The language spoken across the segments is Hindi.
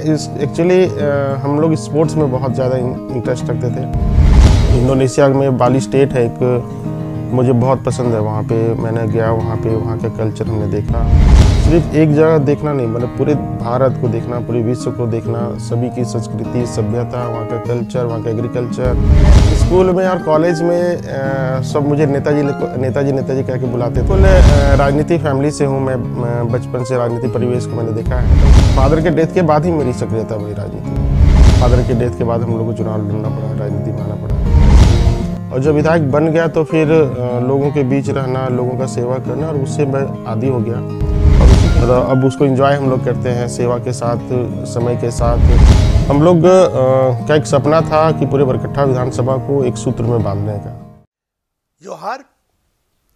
इस एक्चुअली हम लोग स्पोर्ट्स में बहुत ज़्यादा इंटरेस्ट रखते थे। इंडोनेशिया में बाली स्टेट है एक, मुझे बहुत पसंद है। वहाँ पे मैंने गया, वहाँ के कल्चर हमने देखा। सिर्फ एक जगह देखना नहीं, मतलब पूरे भारत को देखना, पूरे विश्व को देखना, सभी की संस्कृति, सभ्यता, वहाँ का कल्चर, वहाँ का एग्रीकल्चर। स्कूल में और कॉलेज में सब मुझे नेताजी कह के बुलाते थे। राजनीति फैमिली से हूँ मैं, बचपन से राजनीति परिवेश को मैंने देखा है। फादर के डेथ के बाद ही मेरी सक्रियता हुई राजनीति। फादर के डेथ के बाद हम लोग को चुनाव लड़ना पड़ा, राजनीति में आना पड़ा। और जब विधायक बन गया तो फिर लोगों के बीच रहना, लोगों का सेवा करना, और उससे मैं आदी हो गया। और अब उसको एंजॉय हम लोग करते हैं, सेवा के साथ, समय के साथ। हम लोग का एक सपना था कि पूरे बरकट्ठा विधानसभा को एक सूत्र में बांधने का। जोहार,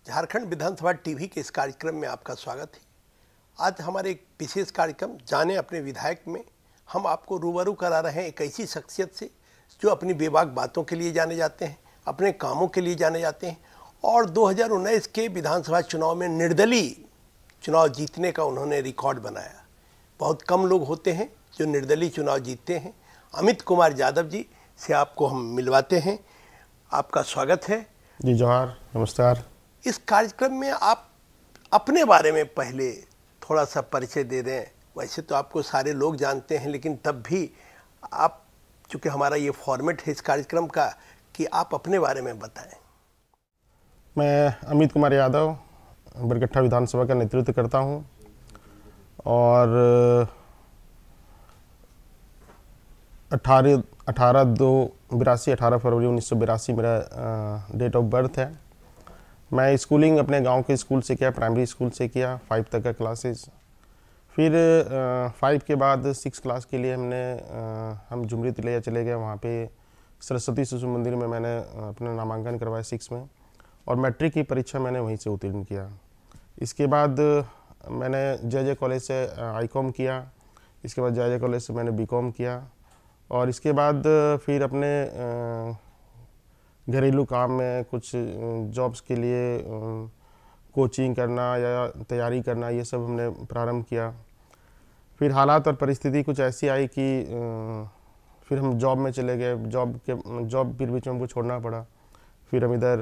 झारखंड विधानसभा टीवी के इस कार्यक्रम में आपका स्वागत है। आज हमारे एक विशेष कार्यक्रम जाने अपने विधायक में हम आपको रूबरू करा रहे हैं एक ऐसी शख्सियत से जो अपनी बेबाक बातों के लिए जाने जाते हैं, अपने कामों के लिए जाने जाते हैं, और 2019 के विधानसभा चुनाव में निर्दलीय चुनाव जीतने का उन्होंने रिकॉर्ड बनाया। बहुत कम लोग होते हैं जो निर्दलीय चुनाव जीतते हैं। अमित कुमार यादव जी से आपको हम मिलवाते हैं। आपका स्वागत है जी। जोहार, नमस्कार। इस कार्यक्रम में आप अपने बारे में पहले थोड़ा सा परिचय दे दें। वैसे तो आपको सारे लोग जानते हैं, लेकिन तब भी आप, चूँकि हमारा ये फॉर्मेट है इस कार्यक्रम का, कि आप अपने बारे में बताएं। मैं अमित कुमार यादव बरकट्ठा विधानसभा का नेतृत्व करता हूं, और 18 फरवरी 1982 मेरा डेट ऑफ बर्थ है। मैं स्कूलिंग अपने गांव के स्कूल से किया, प्राइमरी स्कूल से किया, 5 तक का क्लासेस। फिर 5 के बाद 6 क्लास के लिए हम झुमरी तिलैया चले गए। वहाँ पे सरस्वती शिशु मंदिर में मैंने अपना नामांकन करवाया 6 में, और मैट्रिक की परीक्षा मैंने वहीं से उत्तीर्ण किया। इसके बाद मैंने जय कॉलेज से आईकॉम किया। इसके बाद जय कॉलेज से मैंने बीकॉम किया, और इसके बाद फिर अपने घरेलू काम में कुछ जॉब्स के लिए कोचिंग करना या तैयारी करना, ये सब हमने प्रारंभ किया। फिर हालात और परिस्थिति कुछ ऐसी आई कि फिर हम जॉब में चले गए। जॉब फिर बीच में हमको छोड़ना पड़ा। फिर हम इधर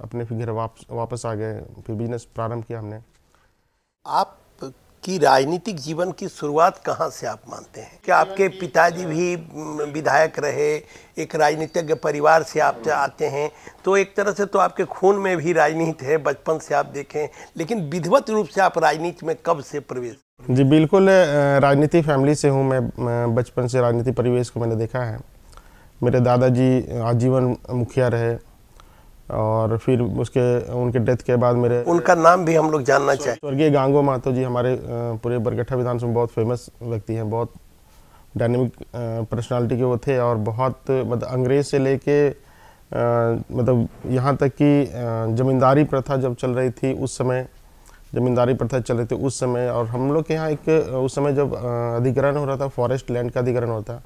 अपने फिर घर वापस आ गए। फिर बिजनेस प्रारंभ किया हमने। आपकी राजनीतिक जीवन की शुरुआत कहाँ से आप मानते हैं? क्या आपके पिताजी भी विधायक रहे, एक राजनीतिज्ञ परिवार से आप आते हैं, तो एक तरह से तो आपके खून में भी राजनीति है, बचपन से आप देखें, लेकिन विधिवत रूप से आप राजनीति में कब से प्रवेश? जी बिल्कुल, राजनीति फैमिली से हूँ मैं, बचपन से राजनीति परिवेश को मैंने देखा है। मेरे दादाजी आजीवन मुखिया रहे, और फिर उनके डेथ के बाद उनका नाम भी हम लोग जानना चाहें। स्वर्गीय गांगो महतो जी हमारे पूरे बरकट्ठा विधानसभा में बहुत फेमस व्यक्ति हैं। बहुत डायनेमिक पर्सनालिटी के वो थे, और बहुत मतलब अंग्रेज से लेके मतलब यहाँ तक कि जमींदारी प्रथा जब चल रही थी उस समय, उस समय, और हम लोग के यहाँ एक उस समय जब अधिग्रहण हो रहा था, फॉरेस्ट लैंड का अधिग्रहण होता,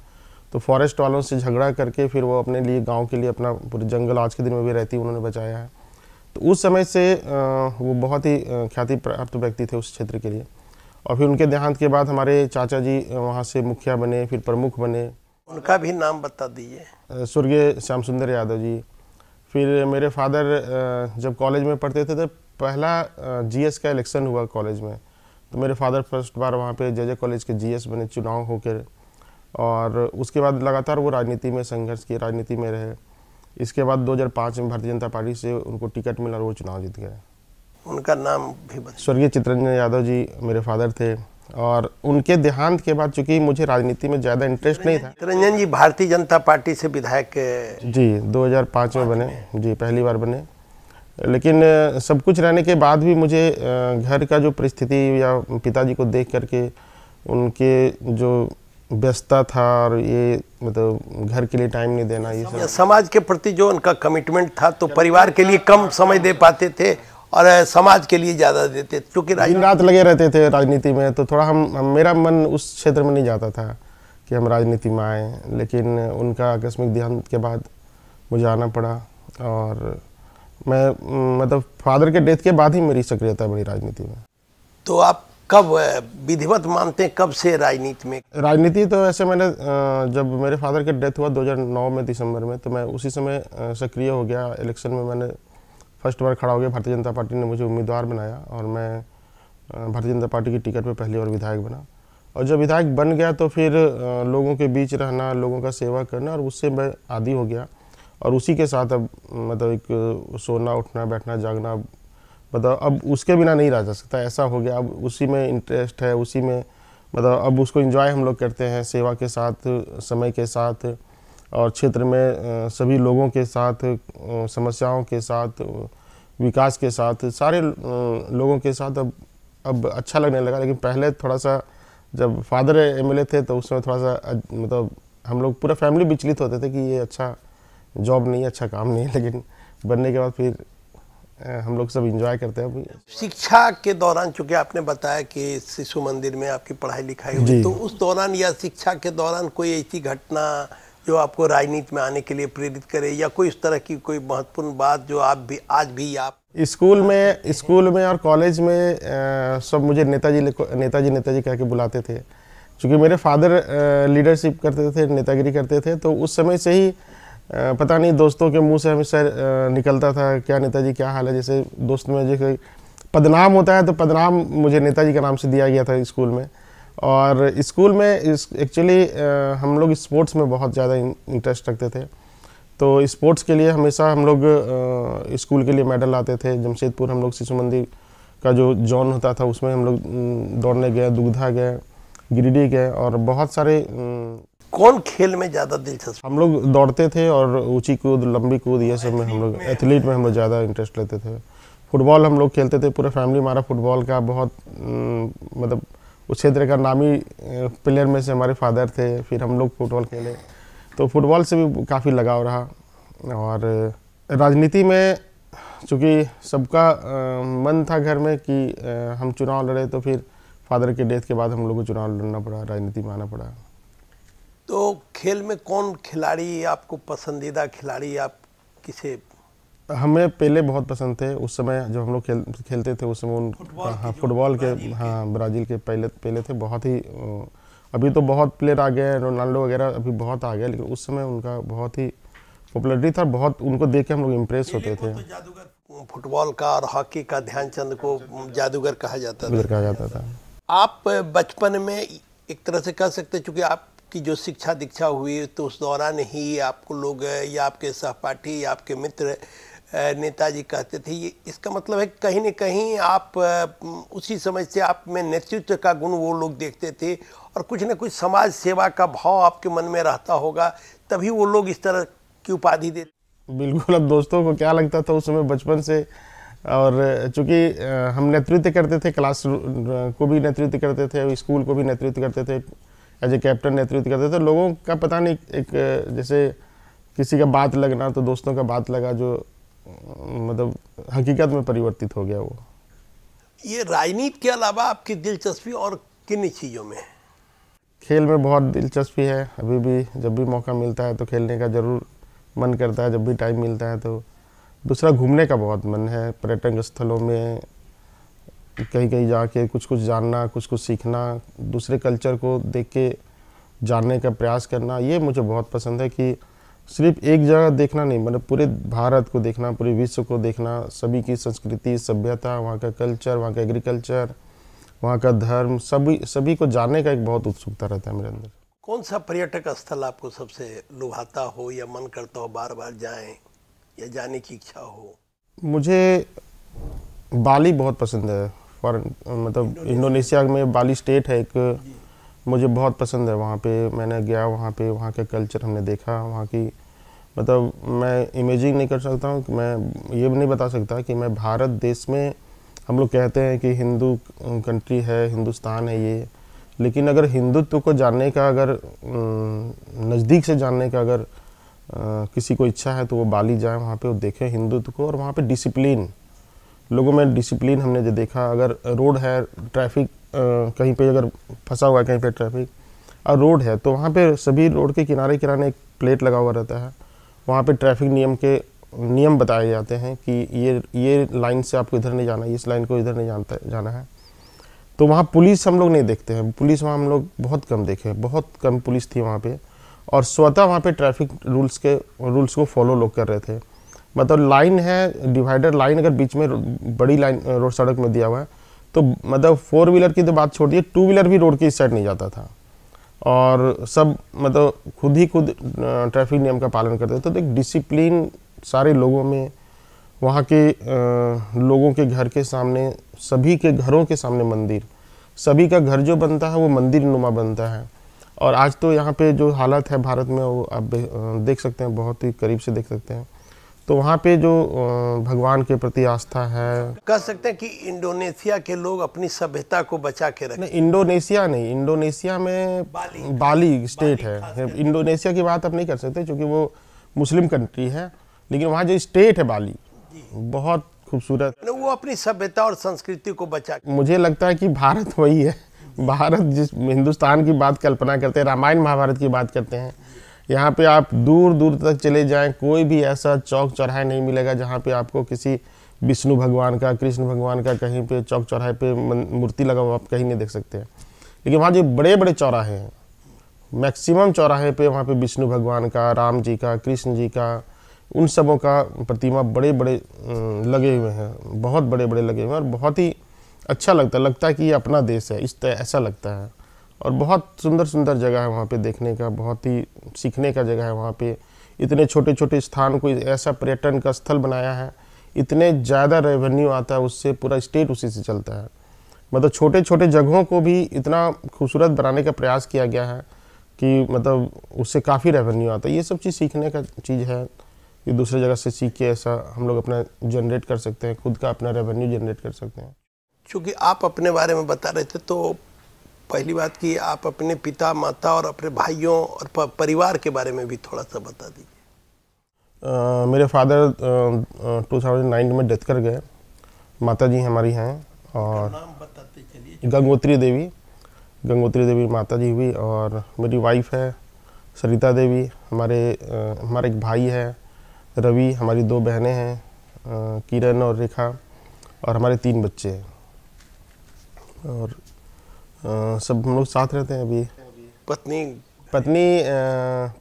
तो फॉरेस्ट वालों से झगड़ा करके फिर वो अपने लिए गांव के लिए अपना पूरे जंगल आज के दिन में भी रहती उन्होंने बचाया है। तो उस समय से वो बहुत ही ख्याति प्राप्त व्यक्ति थे उस क्षेत्र के लिए। और फिर उनके देहांत के बाद हमारे चाचा जी वहाँ से मुखिया बने, फिर प्रमुख बने। उनका भी नाम बता दीजिए। स्वर्गीय श्याम सुंदर यादव जी। फिर मेरे फादर जब कॉलेज में पढ़ते थे तो पहला जीएस का इलेक्शन हुआ कॉलेज में, तो मेरे फादर फर्स्ट बार वहाँ पे जय कॉलेज के जीएस बने चुनाव होकर, और उसके बाद लगातार वो राजनीति में संघर्ष किए, राजनीति में रहे। इसके बाद 2005 में भारतीय जनता पार्टी से उनको टिकट मिला और वो चुनाव जीत गए। उनका नाम भी बता। स्वर्गीय चित्तरंजन यादव जी मेरे फादर थे, और उनके देहांत के बाद चूँकि मुझे राजनीति में ज़्यादा इंटरेस्ट नहीं था। चित्तरंजन जी भारतीय जनता पार्टी से विधायक जी 2005 में बने जी, पहली बार बने। लेकिन सब कुछ रहने के बाद भी मुझे घर का जो परिस्थिति या पिताजी को देख करके उनके जो व्यस्तता था, और ये मतलब घर के लिए टाइम नहीं देना, ये सब समाज के प्रति जो उनका कमिटमेंट था, तो परिवार के लिए कम समय दे पाते थे और समाज के लिए ज़्यादा देते, क्योंकि दिन रात लगे रहते थे राजनीति में। तो थोड़ा मेरा मन उस क्षेत्र में नहीं जाता था कि हम राजनीति में आए। लेकिन उनका आकस्मिक देहांत के बाद मुझे आना पड़ा, और मैं मतलब फादर के डेथ के बाद ही मेरी सक्रियता बढ़ी राजनीति में। तो आप कब विधिवत मानते हैं, कब से राजनीति में? राजनीति तो ऐसे मैंने जब मेरे फादर की डेथ हुआ 2009 में दिसंबर में, तो मैं उसी समय सक्रिय हो गया। इलेक्शन में मैंने फर्स्ट बार खड़ा हो गया। भारतीय जनता पार्टी ने मुझे उम्मीदवार बनाया और मैं भारतीय जनता पार्टी की टिकट पे पहली बार विधायक बना। और जब विधायक बन गया तो फिर लोगों के बीच रहना, लोगों का सेवा करना, और उससे मैं आदी हो गया। और उसी के साथ अब मतलब एक सोना उठना बैठना जागना, मतलब अब उसके बिना नहीं रह जा सकता, ऐसा हो गया। अब उसी में इंटरेस्ट है, उसी में मतलब अब उसको एंजॉय हम लोग करते हैं, सेवा के साथ, समय के साथ, और क्षेत्र में सभी लोगों के साथ, समस्याओं के साथ, विकास के साथ, सारे लोगों के साथ अब अच्छा लगने लगा। लेकिन पहले थोड़ा सा, जब फादर एमएलए थे तो उस समय थोड़ा सा मतलब हम लोग पूरा फैमिली विचलित होते थे कि ये अच्छा जॉब नहीं है, अच्छा काम नहीं है। लेकिन बनने के बाद फिर हम लोग सब एंजॉय करते हैं। शिक्षा के दौरान, चूंकि आपने बताया कि शिशु मंदिर में आपकी पढ़ाई लिखाई हुई, तो उस दौरान या शिक्षा के दौरान कोई ऐसी घटना जो आपको राजनीति में आने के लिए प्रेरित करे, या कोई इस तरह की कोई महत्वपूर्ण बात जो आप भी आज भी आप स्कूल में और कॉलेज में सब मुझे नेताजी कह के बुलाते थे। क्योंकि मेरे फादर लीडरशिप करते थे, नेतागिरी करते थे, तो उस समय से ही पता नहीं दोस्तों के मुंह से हमेशा निकलता था, क्या नेताजी, क्या हाल है। जैसे दोस्त में जैसे पदनाम होता है, तो पदनाम मुझे नेताजी के नाम से दिया गया था स्कूल में। और स्कूल में एक्चुअली हम लोग स्पोर्ट्स में बहुत ज़्यादा इंटरेस्ट रखते थे, तो स्पोर्ट्स के लिए हमेशा हम लोग स्कूल के लिए मेडल लाते थे। जमशेदपुर हम लोग शिशु मंदिर का जो जोन होता था उसमें हम लोग दौड़ने गए, दुग्धा गए, गिरिडीह गए, और बहुत सारे। कौन खेल में ज़्यादा दिलचस्प? हम लोग दौड़ते थे और ऊंची कूद, लंबी कूद, ये सब में हम लोग एथलीट में हम लोग ज़्यादा इंटरेस्ट लेते थे। फुटबॉल हम लोग खेलते थे, पूरा फैमिली हमारा फुटबॉल का बहुत मतलब उस क्षेत्र का नामी प्लेयर में से हमारे फादर थे। फिर हम लोग फुटबॉल खेले, तो फुटबॉल से भी काफ़ी लगाव रहा। और राजनीति में चूँकि सबका मन था घर में कि हम चुनाव लड़े, तो फिर फादर के डेथ के बाद हम लोग को चुनाव लड़ना पड़ा, राजनीति में आना पड़ा। तो खेल में कौन खिलाड़ी आपको पसंदीदा खिलाड़ी, आप किसे? हमें पेले बहुत पसंद थे उस समय जब हम लोग खेलते थे। उस समय फुटबॉल के ब्राज़ील के पेले थे। बहुत ही, अभी तो बहुत प्लेयर आ गए, रोनाल्डो वगैरह अभी बहुत आ गए, लेकिन उस समय उनका बहुत ही पॉपुलरिटी था। बहुत उनको देख के हम लोग इम्प्रेस होते थे। तो फुटबॉल का और हॉकी का ध्यानचंद को जादूगर कहा जाता था। आप बचपन में एक तरह से कह सकते, चूँकि आपकी जो शिक्षा दीक्षा हुई तो उस दौरान ही आपको लोग या आपके सहपाठी या आपके मित्र नेताजी कहते थे। ये इसका मतलब है कहीं न कहीं आप उसी समय से आप में नेतृत्व का गुण वो लोग देखते थे, और कुछ न कुछ समाज सेवा का भाव आपके मन में रहता होगा, तभी वो लोग इस तरह की उपाधि देते। बिल्कुल। अब दोस्तों को क्या लगता था उस समय बचपन से, और चूँकि हम नेतृत्व करते थे, क्लास को भी नेतृत्व करते थे, स्कूल को भी नेतृत्व करते थे, एज ए कैप्टन नेतृत्व करते थे। लोगों का पता नहीं, एक जैसे किसी का बात लगना, तो दोस्तों का बात लगा, जो मतलब हकीकत में परिवर्तित हो गया वो। ये राजनीति के अलावा आपकी दिलचस्पी और किन चीज़ों में है? खेल में बहुत दिलचस्पी है। अभी भी जब भी मौका मिलता है तो खेलने का ज़रूर मन करता है, जब भी टाइम मिलता है तो। दूसरा, घूमने का बहुत मन है, पर्यटन स्थलों में कहीं कहीं जाके कुछ कुछ जानना, कुछ कुछ सीखना, दूसरे कल्चर को देख के जानने का प्रयास करना, ये मुझे बहुत पसंद है। कि सिर्फ एक जगह देखना नहीं, मतलब पूरे भारत को देखना, पूरे विश्व को देखना, सभी की संस्कृति, सभ्यता, वहाँ का कल्चर, वहाँ का एग्रीकल्चर, वहाँ का धर्म, सभी को जानने का एक बहुत उत्सुकता रहता है मेरे अंदर। कौन सा पर्यटक स्थल आपको सबसे लुभाता हो या मन करता हो बार बार जाएं या जाने की इच्छा हो? मुझे बाली बहुत पसंद है। मतलब इंडोनेशिया में बाली स्टेट है एक, मुझे बहुत पसंद है। वहाँ पे मैंने गया, वहाँ का कल्चर हमने देखा, वहाँ की मतलब मैं इमेजिन नहीं कर सकता हूँ कि मैं ये भी नहीं बता सकता कि मैं भारत देश में, हम लोग कहते हैं कि हिंदू कंट्री है, हिंदुस्तान है ये, लेकिन अगर हिंदुत्व को जानने का, अगर नज़दीक से जानने का अगर किसी को इच्छा है तो वो बाली जाए, वहाँ पे वो देखे हिंदुत्व को। और वहाँ पे डिसिप्लिन, लोगों में डिसिप्लिन हमने जो देखा, अगर रोड है, ट्रैफिक कहीं पे अगर फंसा हुआ है कहीं पे ट्रैफिक और रोड है, तो वहाँ पे सभी रोड के किनारे किनारे एक प्लेट लगा हुआ रहता है। वहाँ पे ट्रैफिक नियम बताए जाते हैं कि ये लाइन से आपको इधर नहीं जाना है, इस लाइन को इधर नहीं जाना है। तो वहाँ पुलिस हम लोग नहीं देखते हैं, पुलिस वहाँ हम लोग बहुत कम देखे, बहुत कम पुलिस थी वहाँ पे। और स्वतः वहाँ पे ट्रैफिक रूल्स को फॉलो लोग कर रहे थे। मतलब लाइन है, डिवाइडर लाइन अगर बीच में बड़ी लाइन रोड सड़क में दिया हुआ है तो मतलब 4 व्हीलर की तो बात छोड़ दिए, 2 व्हीलर भी रोड की इस साइड नहीं जाता था। और सब मतलब खुद ट्रैफिक नियम का पालन करते थे। तो एक डिसिप्लिन सारे लोगों में, वहाँ के लोगों के घर के सामने, सभी के घरों के सामने मंदिर, सभी का घर जो बनता है वो मंदिर नुमा बनता है। और आज तो यहाँ पे जो हालत है भारत में वो आप देख सकते हैं, बहुत ही करीब से देख सकते हैं। तो वहाँ पे जो भगवान के प्रति आस्था है, कह सकते हैं कि इंडोनेशिया के लोग अपनी सभ्यता को बचा के रखे। नहीं, इंडोनेशिया नहीं, इंडोनेशिया में बाली स्टेट है। इंडोनेशिया की बात आप नहीं कर सकते क्योंकि वो मुस्लिम कंट्री है, लेकिन वहाँ जो स्टेट है बाली बहुत खूबसूरत। वो अपनी सभ्यता और संस्कृति को बचा। मुझे लगता है कि भारत वही है। भारत जिस हिंदुस्तान की बात कल्पना करते हैं, रामायण महाभारत की बात करते हैं, यहाँ पे आप दूर दूर तक चले जाएं, कोई भी ऐसा चौक चौराहे नहीं मिलेगा जहाँ पे आपको किसी विष्णु भगवान का, कृष्ण भगवान का कहीं पे चौक चौराहे पे मूर्ति लगा हुआ आप कहीं नहीं देख सकते हैं। लेकिन वहाँ जो बड़े बड़े चौराहे हैं, मैक्सिमम चौराहे पे वहाँ पे विष्णु भगवान का, राम जी का, कृष्ण जी का, उन सबों का प्रतिमा बड़े बड़े लगे हुए हैं, बहुत बड़े बड़े लगे हुए हैं। और बहुत ही अच्छा लगता है कि ये अपना देश है, ऐसा लगता है। और बहुत सुंदर सुंदर जगह है वहाँ पे देखने का, बहुत ही सीखने का जगह है वहाँ पे। इतने छोटे छोटे स्थान को ऐसा पर्यटन का स्थल बनाया है, इतने ज़्यादा रेवेन्यू आता है उससे, पूरा स्टेट उसी से चलता है। मतलब छोटे छोटे जगहों को भी इतना खूबसूरत बनाने का प्रयास किया गया है कि मतलब उससे काफ़ी रेवेन्यू आता है। ये सब चीज़ सीखने का चीज़ है कि दूसरे जगह से सीख के ऐसा हम लोग अपना जनरेट कर सकते हैं, खुद का अपना रेवेन्यू जनरेट कर सकते हैं। चूँकि आप अपने बारे में बता रहे थे, तो पहली बात कि आप अपने पिता माता और अपने भाइयों और परिवार के बारे में भी थोड़ा सा बता दीजिए। मेरे फादर 2009 में डेथ कर गए। माता जी हमारी हैं, और नाम बताते चलिए। गंगोत्री देवी माता जी हुई, और मेरी वाइफ है सरिता देवी। हमारा एक भाई है रवि, हमारी 2 बहनें हैं किरण और रेखा, और हमारे 3 बच्चे हैं। और सब हम लोग साथ रहते हैं अभी।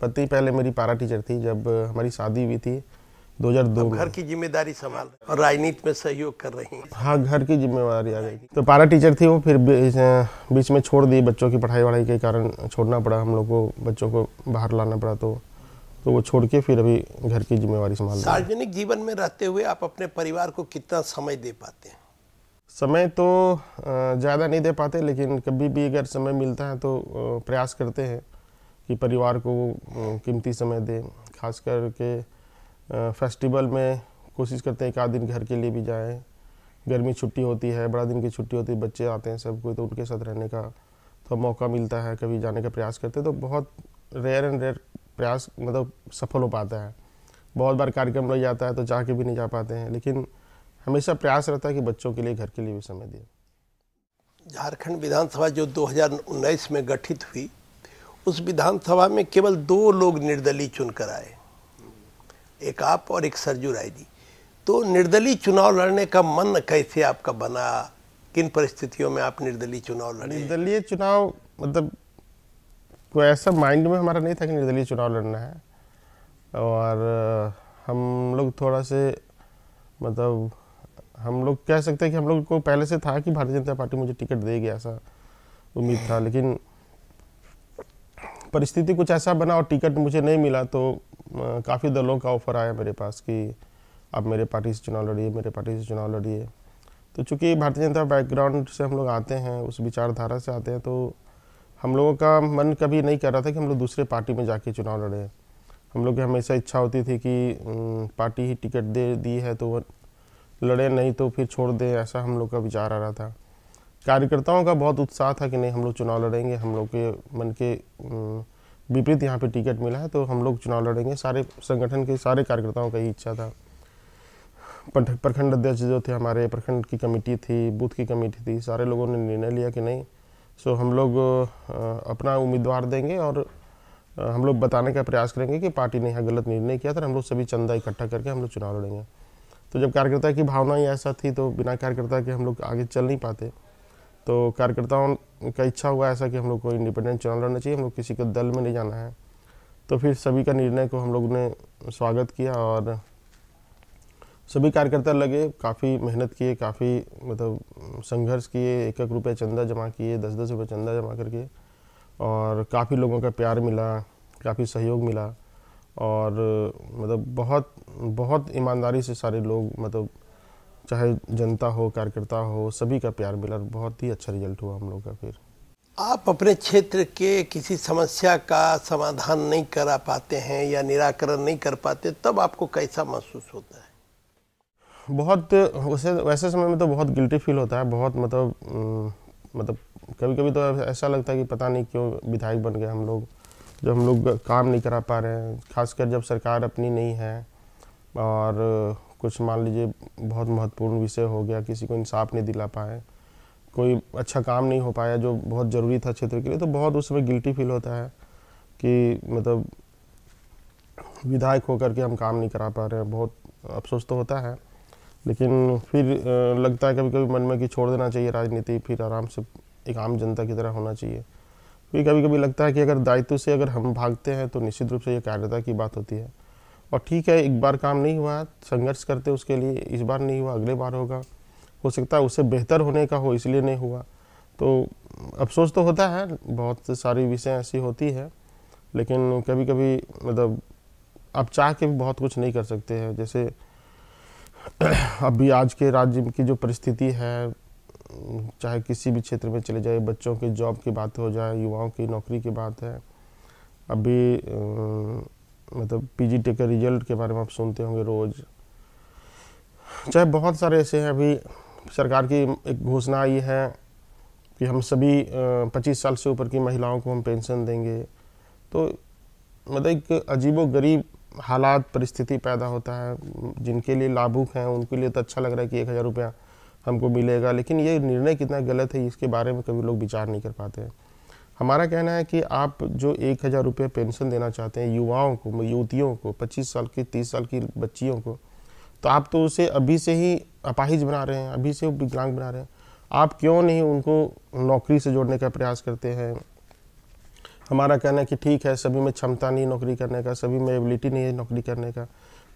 पति पहले मेरी पारा टीचर थी जब हमारी शादी हुई थी 2002 में। घर की जिम्मेदारी संभाल और राजनीति में सहयोग कर रही हैं। हाँ, घर की जिम्मेदारी आ गई। तो पारा टीचर थी वो, फिर बीच में छोड़ दी, बच्चों की पढ़ाई वढ़ाई के कारण छोड़ना पड़ा हम लोग को, बच्चों को बाहर लाना पड़ा। तो वो छोड़ के फिर अभी घर की जिम्मेवारी संभाल। सार्वजनिक जीवन में रहते हुए आप अपने परिवार को कितना समय दे पाते हैं? समय तो ज़्यादा नहीं दे पाते, लेकिन कभी भी अगर समय मिलता है तो प्रयास करते हैं कि परिवार को कीमती समय दें। खास करके फेस्टिवल में कोशिश करते हैं एक आध दिन घर के लिए भी जाएं। गर्मी छुट्टी होती है, बड़ा दिन की छुट्टी होती है, बच्चे आते हैं सब कोई, तो उनके साथ रहने का तो मौका मिलता है, कभी जाने का प्रयास करते हैं। तो बहुत रेयर प्रयास मतलब सफल हो पाता है। बहुत बार कार्यक्रम लग जाता है तो चाह के भी नहीं जा पाते हैं, लेकिन हमेशा प्रयास रहता है कि बच्चों के लिए, घर के लिए भी समय दें। झारखंड विधानसभा जो 2019 में गठित हुई, उस विधानसभा में केवल 2 लोग निर्दलीय चुनकर आए, एक आप और एक सरजू राय जी। तो निर्दलीय चुनाव लड़ने का मन कैसे आपका बना? किन परिस्थितियों में आप निर्दलीय चुनाव लड़े? निर्दलीय चुनाव मतलब कोई ऐसा माइंड में हमारा नहीं था कि निर्दलीय चुनाव लड़ना है। और हम लोग थोड़ा से मतलब हम लोग कह सकते हैं कि हम लोग को पहले से था कि भारतीय जनता पार्टी मुझे टिकट देगी, ऐसा उम्मीद था। लेकिन परिस्थिति कुछ ऐसा बना और टिकट मुझे नहीं मिला, तो काफ़ी दलों का ऑफर आया मेरे पास कि आप मेरे पार्टी से चुनाव लड़िए। तो चूँकि भारतीय जनता बैकग्राउंड से हम लोग आते हैं, उस विचारधारा से आते हैं, तो हम लोगों का मन कभी नहीं कर रहा था कि हम लोग दूसरे पार्टी में जाके चुनाव लड़ें। हम लोग की हमेशा इच्छा होती थी कि पार्टी ही टिकट दे दी है तो वो लड़े, नहीं तो फिर छोड़ दें, ऐसा हम लोग का विचार आ रहा था। कार्यकर्ताओं का बहुत उत्साह था कि नहीं हम लोग चुनाव लड़ेंगे, हम लोग के मन के विपरीत यहाँ पे टिकट मिला है तो हम लोग चुनाव लड़ेंगे। सारे संगठन के सारे कार्यकर्ताओं का ही इच्छा था। प्रखंड अध्यक्ष जो थे हमारे, प्रखंड की कमेटी थी, बूथ की कमेटी थी, सारे लोगों ने निर्णय लिया कि नहीं सो हम लोग अपना उम्मीदवार देंगे और हम लोग बताने का प्रयास करेंगे कि पार्टी ने यहाँ गलत निर्णय किया था। हम लोग सभी चंदा इकट्ठा करके हम लोग चुनाव लड़ेंगे। तो जब कार्यकर्ता की भावना ही ऐसा थी तो बिना कार्यकर्ता के हम लोग आगे चल नहीं पाते। तो कार्यकर्ताओं का इच्छा हुआ ऐसा कि हम लोग को इंडिपेंडेंट चुनाव लड़ना चाहिए, हम लोग किसी के दल में नहीं जाना है। तो फिर सभी का निर्णय को हम लोग ने स्वागत किया और सभी कार्यकर्ता लगे, काफ़ी मेहनत किए, काफ़ी मतलब संघर्ष किए, 1-1 रुपये चंदा जमा किए, 10-10 रुपये चंदा जमा करके, और काफ़ी लोगों का प्यार मिला, काफ़ी सहयोग मिला और मतलब बहुत बहुत ईमानदारी से सारे लोग, मतलब चाहे जनता हो, कार्यकर्ता हो, सभी का प्यार मिला। बहुत ही अच्छा रिजल्ट हुआ हम लोग का। फिर आप अपने क्षेत्र के किसी समस्या का समाधान नहीं करा पाते हैं या निराकरण नहीं कर पाते, तब आपको कैसा महसूस होता है? बहुत वैसे समय में तो बहुत गिल्टी फील होता है, बहुत मतलब कभी कभी तो ऐसा लगता है कि पता नहीं क्यों विधायक बन गए हम लोग, जब हम लोग काम नहीं करा पा रहे हैं, खासकर जब सरकार अपनी नहीं है और कुछ मान लीजिए बहुत महत्वपूर्ण विषय हो गया, किसी को इंसाफ नहीं दिला पाए, कोई अच्छा काम नहीं हो पाया जो बहुत ज़रूरी था क्षेत्र के लिए, तो बहुत उस समय गिल्टी फील होता है कि मतलब विधायक होकर के हम काम नहीं करा पा रहे हैं। बहुत अफसोस तो होता है, लेकिन फिर लगता है कभी कभी मन में कि छोड़ देना चाहिए राजनीति, फिर आराम से एक आम जनता की तरह होना चाहिए। फिर कभी कभी लगता है कि अगर दायित्व से अगर हम भागते हैं तो निश्चित रूप से ये कायरता की बात होती है। और ठीक है, एक बार काम नहीं हुआ, संघर्ष करते उसके लिए, इस बार नहीं हुआ, अगले बार होगा, हो सकता है उससे बेहतर होने का हो, इसलिए नहीं हुआ। तो अफसोस तो होता है, बहुत सारी विषय ऐसी होती है, लेकिन कभी कभी मतलब आप चाह के भी बहुत कुछ नहीं कर सकते हैं। जैसे अभी आज के राज्य की जो परिस्थिति है, चाहे किसी भी क्षेत्र में चले जाए, बच्चों की जॉब की बात हो जाए, युवाओं की नौकरी की बात है, अभी मतलब पीजीटी के रिजल्ट के बारे में आप सुनते होंगे रोज़, चाहे बहुत सारे ऐसे हैं। अभी सरकार की एक घोषणा आई है कि हम सभी 25 साल से ऊपर की महिलाओं को हम पेंशन देंगे। तो मतलब एक अजीबोगरीब हालात परिस्थिति पैदा होता है। जिनके लिए लाभुक हैं उनके लिए तो अच्छा लग रहा है कि 1000 रुपया हमको मिलेगा, लेकिन ये निर्णय कितना गलत है इसके बारे में कभी लोग विचार नहीं कर पाते हैं। हमारा कहना है कि आप जो 1000 रुपये पेंशन देना चाहते हैं युवाओं को, युवतियों को, 25 साल की 30 साल की बच्चियों को, तो आप तो उसे अभी से ही अपाहिज बना रहे हैं, अभी से विकलांग बना रहे हैं। आप क्यों नहीं उनको नौकरी से जोड़ने का प्रयास करते हैं? हमारा कहना है कि ठीक है, सभी में क्षमता नहीं नौकरी करने का, सभी में एबिलिटी नहीं है नौकरी करने का,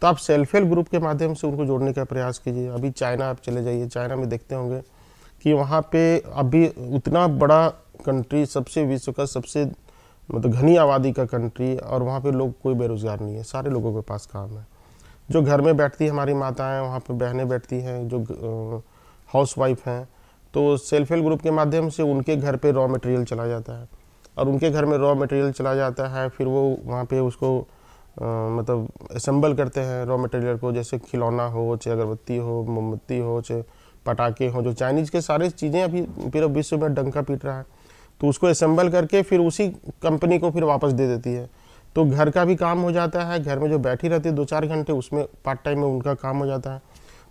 तो आप सेल्फ हेल्प ग्रुप के माध्यम से उनको जोड़ने का प्रयास कीजिए। अभी चाइना आप चले जाइए, चाइना में देखते होंगे कि वहाँ पे अभी उतना बड़ा कंट्री, सबसे विश्व का सबसे मतलब घनी आबादी का कंट्री, और वहाँ पे लोग कोई बेरोजगार नहीं है, सारे लोगों के पास काम है। जो घर में बैठती है हमारी माताएं, वहाँ पे बहनें बैठती हैं जो हाउस वाइफ हैं, तो सेल्फ हेल्प ग्रुप के माध्यम से उनके घर पे रॉ मटेरियल चला जाता है, और उनके घर में रॉ मटेरियल चला जाता है, फिर वो वहाँ पे उसको मतलब असेंबल करते हैं रॉ मटेरियल को, जैसे खिलौना हो, चाहे अगरबत्ती हो, मोमबत्ती हो, चाहे पटाखे हो, जो चाइनीज़ के सारे चीज़ें अभी पूरे विश्व में डंका पीट रहा है, तो उसको असेंबल करके फिर उसी कंपनी को फिर वापस दे देती है। तो घर का भी काम हो जाता है, घर में जो बैठी रहती है 2-4 घंटे, उसमें पार्ट टाइम में उनका काम हो जाता है,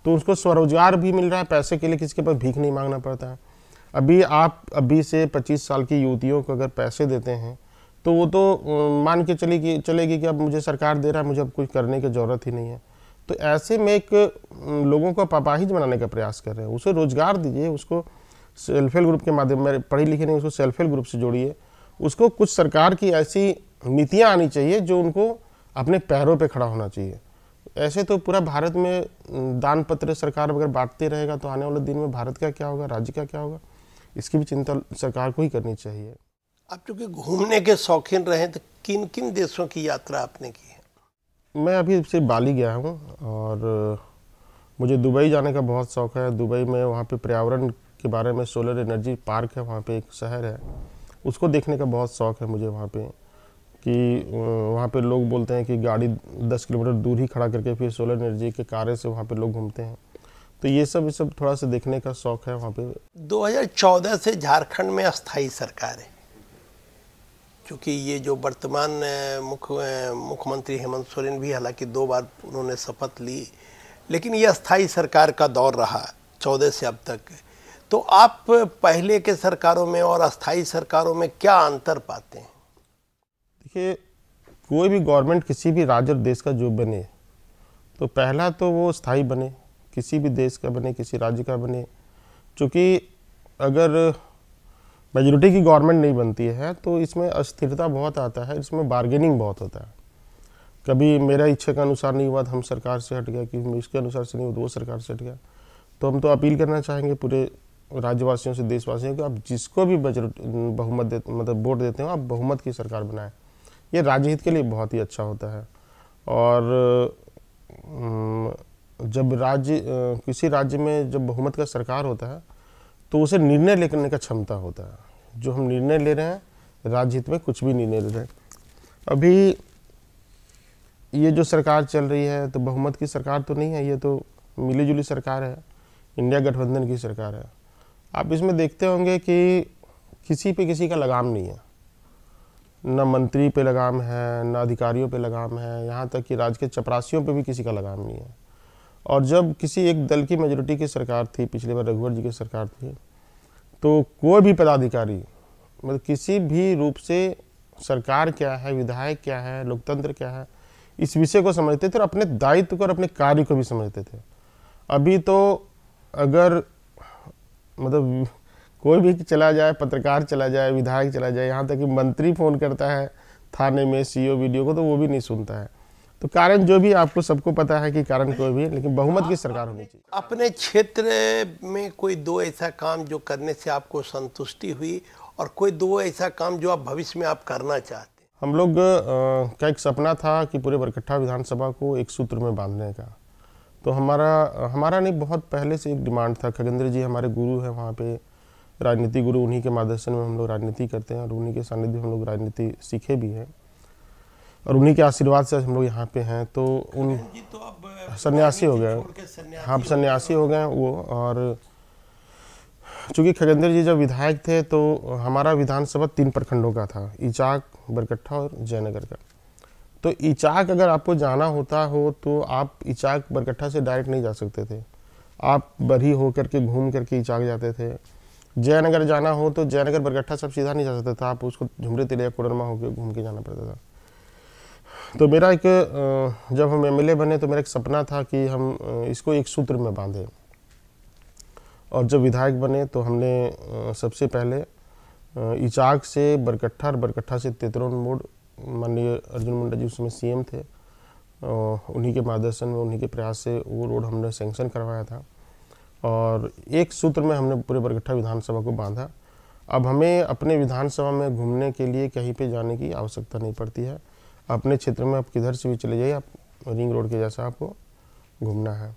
तो उसको स्वरोजगार भी मिल रहा है, पैसे के लिए किसी के पास भीख नहीं मांगना पड़ता है। अभी आप अभी से 25 साल की युवतियों को अगर पैसे देते हैं तो वो तो मान के चलेगी कि अब मुझे सरकार दे रहा है, मुझे अब कुछ करने की ज़रूरत ही नहीं है। तो ऐसे में एक लोगों को अपाहिज बनाने का प्रयास कर रहे हैं। उसे रोजगार दीजिए, उसको सेल्फ हेल्प ग्रुप के माध्यम में, पढ़ी लिखी नहीं, उसको सेल्फ हेल्प ग्रुप से जोड़िए। उसको कुछ सरकार की ऐसी नीतियाँ आनी चाहिए जो उनको अपने पैरों पे खड़ा होना चाहिए। ऐसे तो पूरा भारत में दान पत्र सरकार अगर बांटते रहेगा तो आने वाले दिन में भारत का क्या होगा, राज्य का क्या होगा, इसकी भी चिंता सरकार को ही करनी चाहिए। आप चूँकि घूमने के शौकीन रहे, तो किन किन देशों की यात्रा आपने की है? मैं अभी सिर्फ बाली गया हूँ और मुझे दुबई जाने का बहुत शौक़ है। दुबई में वहाँ पे पर्यावरण के बारे में सोलर एनर्जी पार्क है, वहाँ पे एक शहर है, उसको देखने का बहुत शौक़ है मुझे वहाँ पे, कि वहाँ पे लोग बोलते हैं कि गाड़ी 10 किलोमीटर दूर ही खड़ा करके फिर सोलर एनर्जी के कार्य से वहाँ पे लोग घूमते हैं। तो ये सब थोड़ा सा देखने का शौक़ है वहाँ पे। 2014 से झारखंड में अस्थाई सरकार है, क्योंकि ये जो वर्तमान मुख्यमंत्री हेमंत सोरेन भी हालांकि 2 बार उन्होंने शपथ ली, लेकिन ये अस्थाई सरकार का दौर रहा 14 से अब तक। तो आप पहले के सरकारों में और अस्थाई सरकारों में क्या अंतर पाते हैं? देखिए, कोई भी गवर्नमेंट किसी भी राज्य और देश का जो बने, तो पहला तो वो स्थायी बने, किसी भी देश का बने, किसी राज्य का बने। क्योंकि अगर मेजोरिटी की गवर्नमेंट नहीं बनती है तो इसमें अस्थिरता बहुत आता है, इसमें बार्गेनिंग बहुत होता है। कभी मेरा इच्छा के अनुसार नहीं हुआ तो हम सरकार से हट गया, कि इसके अनुसार से नहीं हुआ तो वो सरकार से हट गया। तो हम तो अपील करना चाहेंगे पूरे राज्यवासियों से, देशवासियों को, आप जिसको भी बहुमत देते मतलब वोट देते हो, आप बहुमत की सरकार बनाएं। ये राज्य हित के लिए बहुत ही अच्छा होता है। और जब किसी राज्य में जब बहुमत का सरकार होता है तो उसे निर्णय लेने का क्षमता होता है। जो हम निर्णय ले रहे हैं राज्य हित में कुछ भी निर्णय ले रहे हैं। अभी ये जो सरकार चल रही है तो बहुमत की सरकार तो नहीं है, ये तो मिली जुली सरकार है, इंडिया गठबंधन की सरकार है। आप इसमें देखते होंगे कि किसी पे किसी का लगाम नहीं है, न मंत्री पे लगाम है, न अधिकारियों पे लगाम है, यहाँ तक कि राज्य के चपरासियों पे भी किसी का लगाम नहीं है। और जब किसी एक दल की मेजोरिटी की सरकार थी, पिछले बार रघुवर जी की सरकार थी, तो कोई भी पदाधिकारी मतलब किसी भी रूप से सरकार क्या है, विधायक क्या है, लोकतंत्र क्या है, इस विषय को समझते थे और अपने दायित्व को और अपने कार्य को भी समझते थे। अभी तो अगर मतलब कोई भी चला जाए, पत्रकार चला जाए, विधायक चला जाए, यहाँ तक कि मंत्री फ़ोन करता है थाने में सीओ वीडियो को, तो वो भी नहीं सुनता है। तो कारण जो भी आपको सबको पता है कि कारण कोई भी है, लेकिन बहुमत की सरकार होनी चाहिए। अपने क्षेत्र में कोई दो ऐसा काम जो करने से आपको संतुष्टि हुई और कोई दो ऐसा काम जो आप भविष्य में आप करना चाहते? हम लोग का एक सपना था कि पूरे बरकट्ठा विधानसभा को एक सूत्र में बांधने का। तो हमारा नहीं, बहुत पहले से एक डिमांड था। खगेंद्र जी हमारे गुरु हैं वहाँ पे, राजनीति गुरु, उन्हीं के मार्गदर्शन में हम लोग राजनीति करते हैं और उन्हीं के सानिध्य में हम लोग राजनीति सीखे भी हैं और उन्हीं के आशीर्वाद से हम लोग यहाँ पे हैं। तो उन सन्यासी हो गए, हाँ सन्यासी हो गए वो। और चूँकि खगेंद्र जी जब विधायक थे तो हमारा विधानसभा 3 प्रखंडों का था, इचाक, बरकट्ठा और जयनगर का। तो इचाक अगर आपको जाना होता हो तो आप इचाक बरकट्ठा से डायरेक्ट नहीं जा सकते थे, आप बरही होकर के घूम करके इचाक जाते थे। जयनगर जाना हो तो जयनगर बरकट्ठा सब सीधा नहीं जा सकता था, आप उसको झुमरे तिलैया कोडरमा होकर घूम के जाना पड़ता था। तो मेरा एक जब हम एमएलए बने तो मेरा एक सपना था कि हम इसको एक सूत्र में बांधें। और जब विधायक बने तो हमने सबसे पहले इचाक से बरकट्ठा और बरकट्ठा से तेतरौन मोड़, माननीय अर्जुन मुंडा जी उसमें सीएम थे, उन्हीं के मार्गदर्शन में, उन्हीं के प्रयास से वो रोड हमने सैंक्शन करवाया था और एक सूत्र में हमने पूरे बरकट्ठा विधानसभा को बांधा। अब हमें अपने विधानसभा में घूमने के लिए कहीं पे जाने की आवश्यकता नहीं पड़ती है। अपने क्षेत्र में आप किधर से भी चले जाइए, आप रिंग रोड के जैसा आपको घूमना है।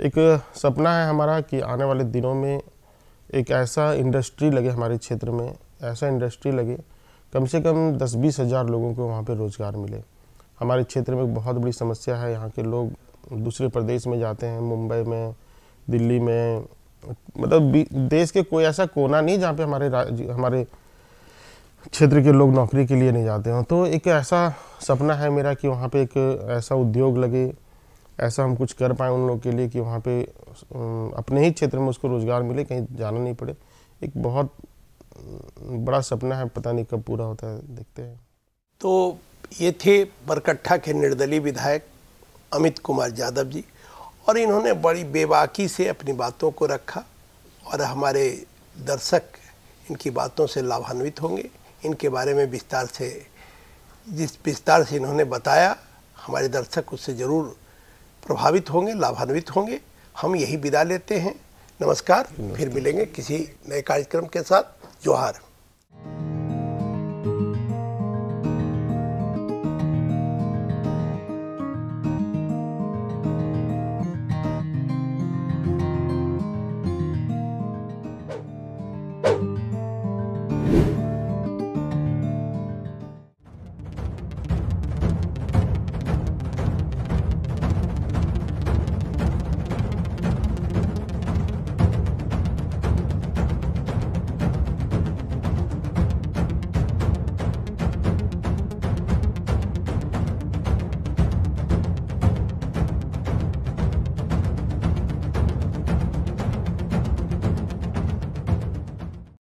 एक सपना है हमारा कि आने वाले दिनों में एक ऐसा इंडस्ट्री लगे हमारे क्षेत्र में, ऐसा इंडस्ट्री लगे कम से कम 10-20 हज़ार लोगों को वहाँ पे रोज़गार मिले। हमारे क्षेत्र में बहुत बड़ी समस्या है, यहाँ के लोग दूसरे प्रदेश में जाते हैं, मुंबई में, दिल्ली में, मतलब देश के कोई ऐसा कोना नहीं जहाँ पे हमारे क्षेत्र के लोग नौकरी के लिए नहीं जाते हों। तो एक ऐसा सपना है मेरा कि वहाँ पे एक ऐसा उद्योग लगे, ऐसा हम कुछ कर पाएँ उन लोगों के लिए कि वहाँ पे अपने ही क्षेत्र में उसको रोज़गार मिले, कहीं जाना नहीं पड़े। एक बहुत बड़ा सपना है, पता नहीं कब पूरा होता है, देखते हैं। तो ये थे बरकट्ठा के निर्दलीय विधायक अमित कुमार यादव जी, और इन्होंने बड़ी बेबाकी से अपनी बातों को रखा और हमारे दर्शक इनकी बातों से लाभान्वित होंगे। इनके बारे में जिस विस्तार से इन्होंने बताया, हमारे दर्शक उससे ज़रूर प्रभावित होंगे, लाभान्वित होंगे। हम यही विदा लेते हैं। नमस्कार, फिर मिलेंगे किसी नए कार्यक्रम के साथ। जोहार।